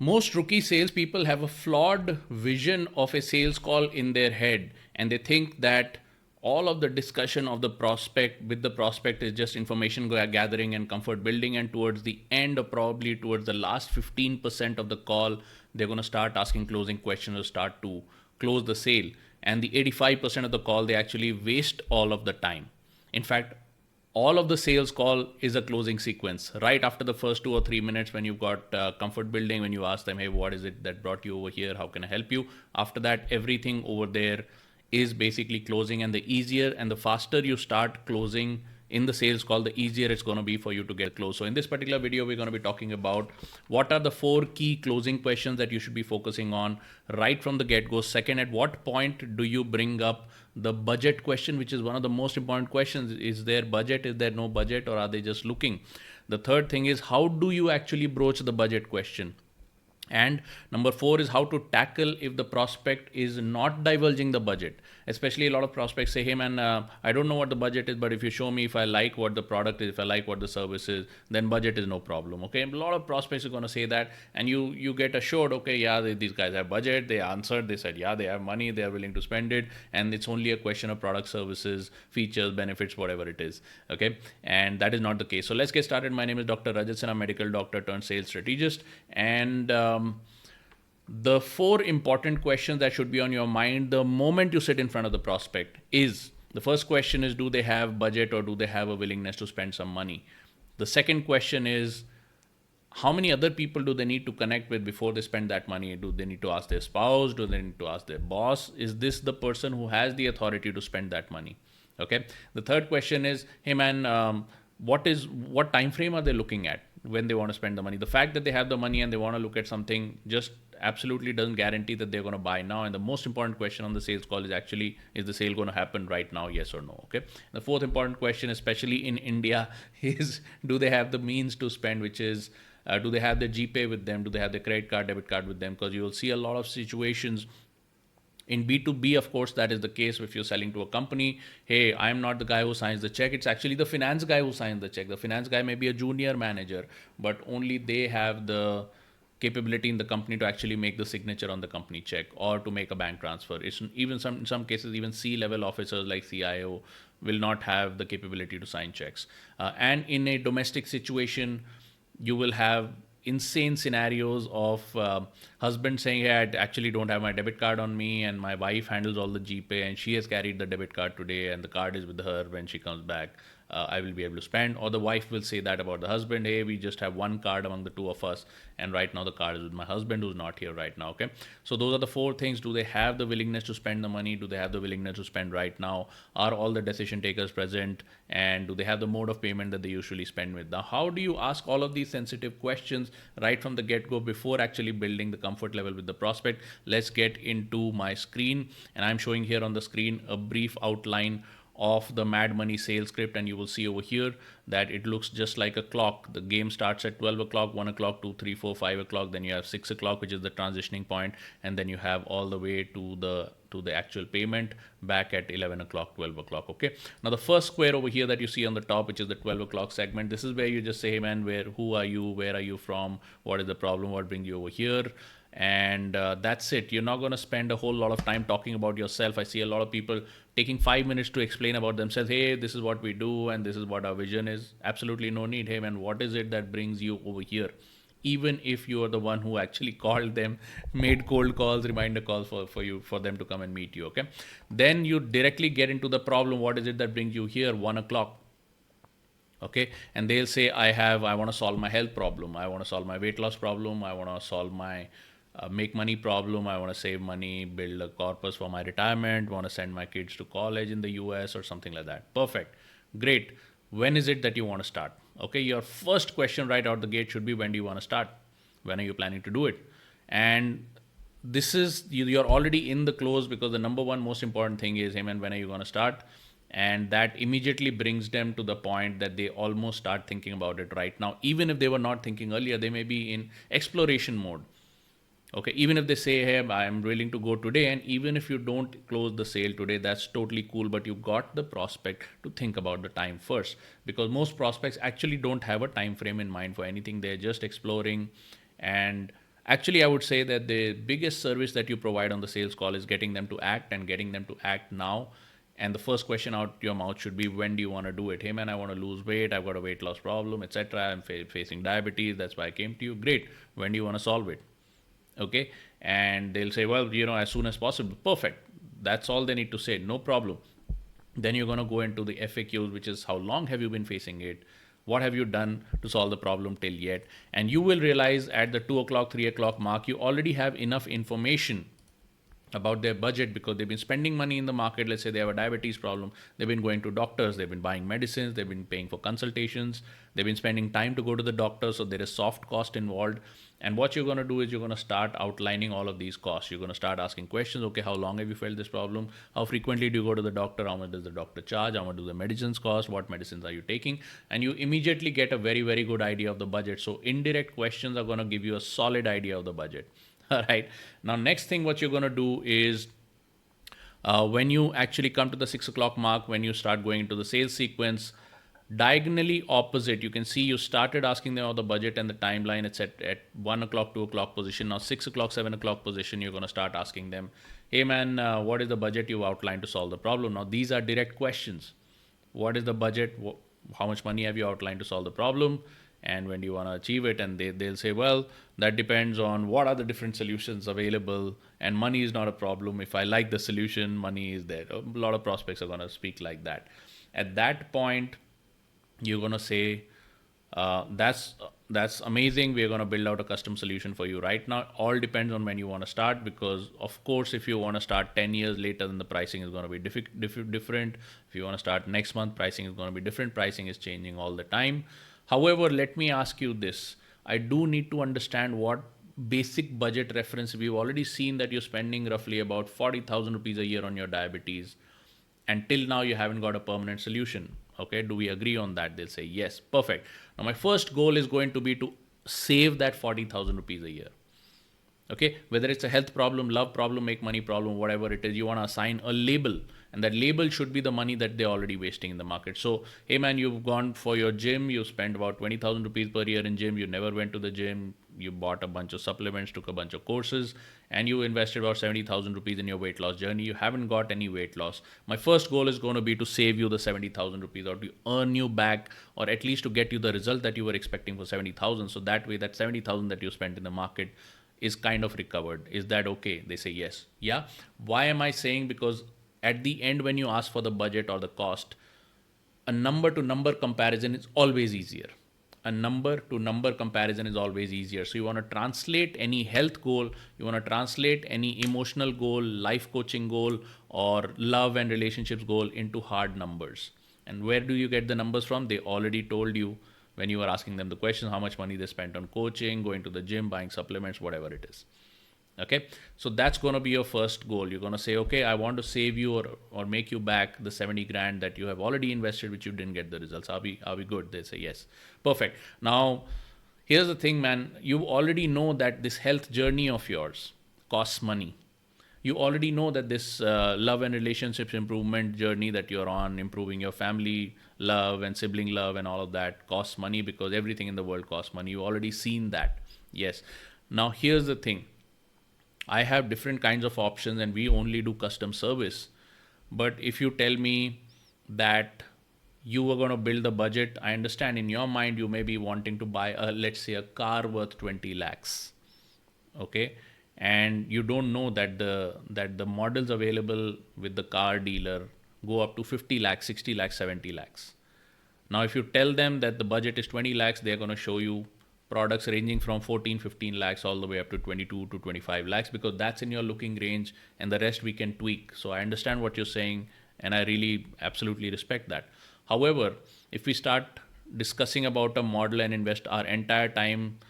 Most rookie salespeople have a flawed vision of a sales call in their head, and they think that all of the discussion of the prospect with the prospect is just information gathering and comfort building. And towards the end, or probably towards the last 15% of the call, they're going to start asking closing questions or start to close the sale. And the 85% of the call, they actually waste all of the time. In fact, all of the sales call is a closing sequence right after the first 2 or 3 minutes, when you've got comfort building, when you ask them, hey, what is it that brought you over here, how can I help you? After that, everything over there is basically closing. And the easier and the faster you start closing in the sales call, the easier it's going to be for you to get close. So in this particular video, we're going to be talking about what are the 4 key closing questions that you should be focusing on right from the get-go. Second, at what point do you bring up the budget question, which is one of the most important questions. Is there budget? Is there no budget? Or are they just looking? The third thing is, how do you actually broach the budget question? And number 4 is how to tackle if the prospect is not divulging the budget. Especially a lot of prospects say, hey man, I don't know what the budget is, but if you show me, if I like what the product is, if I like what the service is, then budget is no problem. Okay, a lot of prospects are going to say that, and you get assured, okay, yeah, these guys have budget. They answered, they said, yeah, they have money, they are willing to spend it, and it's only a question of product, services, features, benefits, whatever it is. Okay, and that is not the case. So let's get started. My name is Dr. Rajat, Sinha, medical doctor turned sales strategist, and the 4 important questions that should be on your mind the moment you sit in front of the prospect is, the first question is, do they have budget or do they have a willingness to spend some money? The second question is, how many other people do they need to connect with before they spend that money? Do they need to ask their spouse? Do they need to ask their boss? Is this the person who has the authority to spend that money? Okay. The third question is, hey man, what time frame are they looking at when they want to spend the money? The fact that they have the money and they want to look at something just absolutely doesn't guarantee that they're going to buy now. And the most important question on the sales call is actually, is the sale going to happen right now? Yes or no? Okay. The fourth important question, especially in India, is, do they have the means to spend, which is, do they have their GPay with them? Do they have their credit card, debit card with them? Because you will see a lot of situations in B2B, of course, that is the case. If you're selling to a company, hey, I'm not the guy who signs the check. It's actually the finance guy who signs the check. The finance guy may be a junior manager, but only they have the capability in the company to actually make the signature on the company check or to make a bank transfer. It's even in some cases, even C-level officers like CIO will not have the capability to sign checks. And in a domestic situation, you will have insane scenarios of husband saying, hey, I actually don't have my debit card on me, and my wife handles all the GPay, and she has carried the debit card today, and the card is with her. When she comes back, I will be able to spend. Or the wife will say that about the husband, hey, we just have one card among the two of us, and right now the card is with my husband who's not here right now. Okay, so those are the 4 things. Do they have the willingness to spend the money? Do they have the willingness to spend right now? Are all the decision takers present? And do they have the mode of payment that they usually spend with? Now, how do you ask all of these sensitive questions right from the get-go before actually building the comfort level with the prospect? Let's get into my screen, and I'm showing here on the screen a brief outline of the Mad Money sales script, and you will see over here that it looks just like a clock. The game starts at 12 o'clock, 1 o'clock, 2, 3, 4, 5 o'clock. Then you have 6 o'clock, which is the transitioning point, and then you have all the way to the actual payment back at 11 o'clock, 12 o'clock. Okay. Now the first square over here that you see on the top, which is the 12 o'clock segment, this is where you just say, hey man, who are you? Where are you from? What is the problem? What brings you over here? And that's it. You're not going to spend a whole lot of time talking about yourself. I see a lot of people taking 5 minutes to explain about themselves. Hey, this is what we do and this is what our vision is. Absolutely no need. Hey man, what is it that brings you over here? Even if you are the one who actually called them, made cold calls, reminder calls for them to come and meet you. Okay, then you directly get into the problem. What is it that brings you here? 1 o'clock. Okay, and they'll say, I want to solve my health problem, I want to solve my weight loss problem, I want to solve my make money problem, I want to save money, build a corpus for my retirement, want to send my kids to college in the US or something like that. Perfect, great. When is it that you want to start? Okay, your first question right out the gate should be, when do you want to start? When are you planning to do it? And this is, you're already in the close, because the number one most important thing is, hey man, when are you going to start? And that immediately brings them to the point that they almost start thinking about it right now. Even if they were not thinking earlier, they may be in exploration mode. Okay, even if they say, hey, I'm willing to go today, and even if you don't close the sale today, that's totally cool, but you got the prospect to think about the time first, because most prospects actually don't have a time frame in mind for anything. They're just exploring, and Actually, I would say that the biggest service that you provide on the sales call is getting them to act, and getting them to act now. And the first question out your mouth should be, when do you want to do it? Hey man, I want to lose weight, I've got a weight loss problem, etc. I'm facing diabetes, that's why I came to you. Great. When do you want to solve it? Okay. And they'll say, well, as soon as possible. Perfect. That's all they need to say. No problem. Then you're going to go into the FAQs, which is how long have you been facing it? What have you done to solve the problem till yet? And you will realize at the 2 o'clock, 3 o'clock mark, you already have enough information about their budget, because they've been spending money in the market. Let's say they have a diabetes problem, they've been going to doctors, they've been buying medicines, they've been paying for consultations, they've been spending time to go to the doctor, so there is soft cost involved. And what you're going to do is you're going to start outlining all of these costs. You're going to start asking questions. Okay, how long have you felt this problem? How frequently do you go to the doctor? How much does the doctor charge? How much do the medicines cost? What medicines are you taking? And you immediately get a very, very good idea of the budget. So indirect questions are going to give you a solid idea of the budget. All right. Now, next thing what you're going to do is, when you actually come to the 6 o'clock mark, when you start going into the sales sequence, diagonally opposite, you can see you started asking them about the budget and the timeline. It's at 1 o'clock, 2 o'clock position. Now, 6 o'clock, 7 o'clock position, you're going to start asking them, hey man, what is the budget you outlined to solve the problem? Now, these are direct questions. What is the budget? How much money have you outlined to solve the problem? And when do you want to achieve it? And they'll say, well, that depends on what are the different solutions available, and money is not a problem. If I like the solution, money is there. A lot of prospects are going to speak like that. At that point, you're going to say, that's amazing, we're going to build out a custom solution for you right now. All depends on when you want to start, because of course if you want to start 10 years later, then the pricing is going to be different. If you want to start next month, pricing is going to be different. Pricing is changing all the time. However, let me ask you this. I do need to understand what basic budget reference. We've already seen that you're spending roughly about 40,000 rupees a year on your diabetes. And till now, you haven't got a permanent solution. Okay, do we agree on that? They'll say, yes, perfect. Now, my first goal is going to be to save that 40,000 rupees a year. Okay, whether it's a health problem, love problem, make money problem, whatever it is, you want to assign a label, and that label should be the money that they're already wasting in the market. So, hey man, you've gone for your gym, you spent about 20,000 rupees per year in gym, you never went to the gym, you bought a bunch of supplements, took a bunch of courses, and you invested about 70,000 rupees in your weight loss journey. You haven't got any weight loss. My first goal is going to be to save you the 70,000 rupees, or to earn you back, or at least to get you the result that you were expecting for 70,000. So that way, that 70,000 that you spent in the market is kind of recovered. Is that okay? They say yes. Yeah. Why am I saying? Because at the end, when you ask for the budget or the cost, a number to number comparison is always easier. A number to number comparison is always easier. So you want to translate any health goal, you want to translate any emotional goal, life coaching goal, or love and relationships goal into hard numbers. And where do you get the numbers from? They already told you when you were asking them the question, how much money they spent on coaching, going to the gym, buying supplements, whatever it is. Okay, so that's going to be your first goal. You're going to say, okay, I want to save you or make you back the 70 grand that you have already invested, which you didn't get the results. Are we good? They say yes. Perfect. Now, here's the thing, man. You already know that this health journey of yours costs money. You already know that this love and relationships improvement journey that you're on, improving your family love and sibling love and all of that, costs money, because everything in the world costs money. You've already seen that. Yes. Now, here's the thing. I have different kinds of options, and we only do custom service. But if you tell me that you were going to build the budget, I understand in your mind you may be wanting to buy let's say a car worth 20 lakhs. Okay. And you don't know that the models available with the car dealer go up to 50 lakhs, 60 lakhs, 70 lakhs. Now, if you tell them that the budget is 20 lakhs, they're going to show you products ranging from 14, 15 lakhs all the way up to 22 to 25 lakhs, because that's in your looking range, and the rest we can tweak. So I understand what you're saying, and I really absolutely respect that. However, if we start discussing about a model and invest our entire time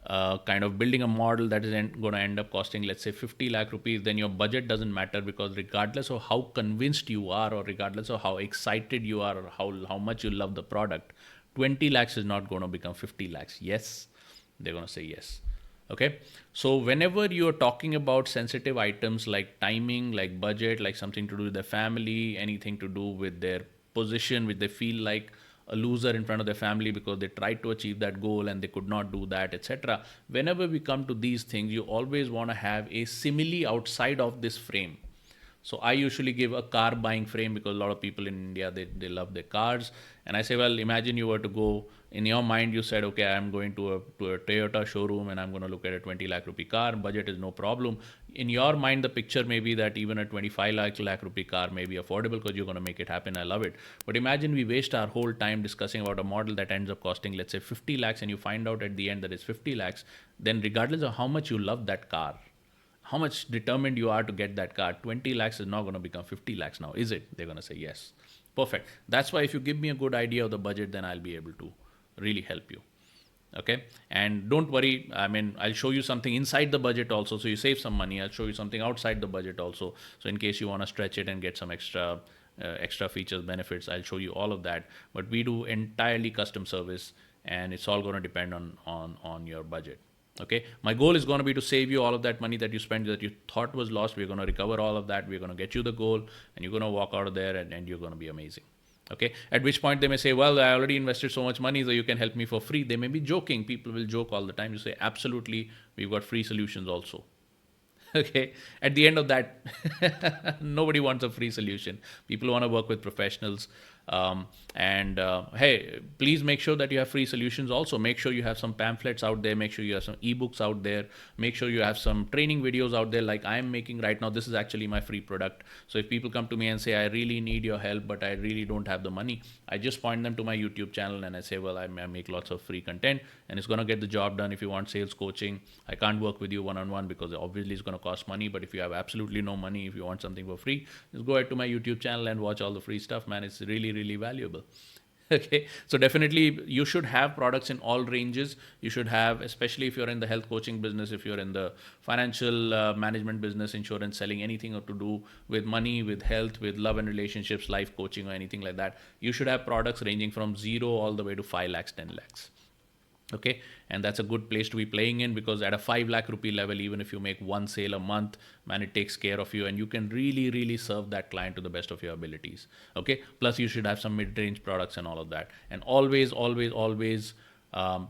kind of building a model that is going to end up costing, let's say, 50 lakh rupees, then your budget doesn't matter, because regardless of how convinced you are, or regardless of how excited you are, or how much you love the product, 20 lakhs is not going to become 50 lakhs. Yes, they're going to say yes. Okay. So whenever you're talking about sensitive items like timing, like budget, like something to do with their family, anything to do with their position, which they feel like a loser in front of their family because they tried to achieve that goal and they could not do that, etc. Whenever we come to these things, you always want to have a simile outside of this frame. So I usually give a car buying frame because a lot of people in India, they love their cars. And I say, well, imagine you were to go, in your mind you said, okay, I'm going to a Toyota showroom and I'm going to look at a 20 lakh rupee car. Budget is no problem. In your mind, the picture may be that even a 25 lakh rupee car may be affordable because you're going to make it happen. I love it. But imagine we waste our whole time discussing about a model that ends up costing, let's say, 50 lakhs, and you find out at the end that it's 50 lakhs. Then regardless of how much you love that car, how much determined you are to get that car, 20 lakhs is not going to become 50 lakhs now, is it? They're going to say yes. Perfect. That's why if you give me a good idea of the budget, then I'll be able to really help you. Okay. And don't worry. I mean, I'll show you something inside the budget also, so you save some money. I'll show you something outside the budget also. So in case you want to stretch it and get some extra features, benefits, I'll show you all of that. But we do entirely custom service, and it's all going to depend on your budget. Okay, my goal is going to be to save you all of that money that you spent that you thought was lost. We're going to recover all of that. We're going to get you the goal, and you're going to walk out of there and you're going to be amazing. Okay, at which point they may say, well, I already invested so much money, so you can help me for free. They may be joking. People will joke all the time. You say, absolutely, we've got free solutions also. Okay, at the end of that, nobody wants a free solution. People want to work with professionals. Hey, please make sure that you have free solutions also. Make sure you have some pamphlets out there. Make sure you have some ebooks out there. Make sure you have some training videos out there like I am making right now. This is actually my free product. So if people come to me and say, I really need your help, but I really don't have the money, I just point them to my YouTube channel and I say, well, I make lots of free content and it's going to get the job done. If you want sales coaching, I can't work with you one-on-one because obviously it's going to cost money. But if you have absolutely no money, if you want something for free, just go ahead to my YouTube channel and watch all the free stuff, man. It's really valuable. Okay, so definitely you should have products in all ranges. You should have, especially if you're in the health coaching business, if you're in the financial management business, insurance, selling, anything to do with money, with health, with love and relationships, life coaching or anything like that, you should have products ranging from 0 all the way to 5 lakhs, 10 lakhs. Okay, and that's a good place to be playing in, because at a 5 lakh rupee level, even if you make one sale a month, man, it takes care of you and you can really serve that client to the best of your abilities. Okay, plus you should have some mid-range products and all of that, and always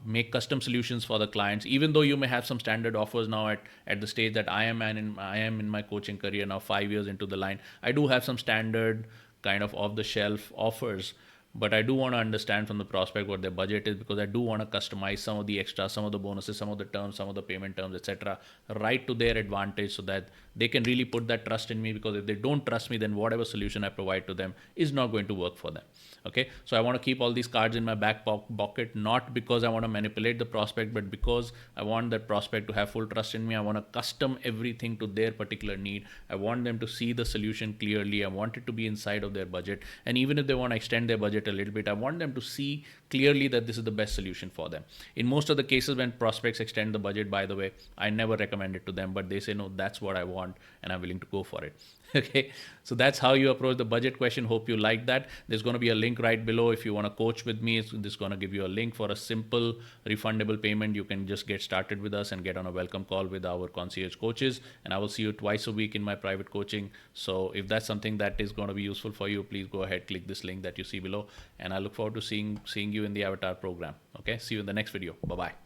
make custom solutions for the clients. Even though you may have some standard offers now at the stage that I am in my coaching career now, 5 years into the line, I do have some standard kind of off-the-shelf offers. But I do want to understand from the prospect what their budget is, because I do want to customize some of the extras, some of the bonuses, some of the terms, some of the payment terms, etc., right to their advantage, so that they can really put that trust in me. Because if they don't trust me, then whatever solution I provide to them is not going to work for them. Okay, so I want to keep all these cards in my back pocket, not because I want to manipulate the prospect, but because I want that prospect to have full trust in me. I want to custom everything to their particular need. I want them to see the solution clearly. I want it to be inside of their budget. And even if they want to extend their budget a little bit, I want them to see clearly that this is the best solution for them. In most of the cases when prospects extend the budget, by the way, I never recommend it to them, but they say, no, that's what I want and I'm willing to go for it. Okay, so that's how you approach the budget question. Hope you like that. There's going to be a link right below if you want to coach with me. This is going to give you a link for a simple refundable payment. You can just get started with us and get on a welcome call with our concierge coaches, and I will see you twice a week in my private coaching. So if that's something that is going to be useful for you, please go ahead, click this link that you see below, and I look forward to seeing you in the avatar program. Okay, see you in the next video. Bye bye.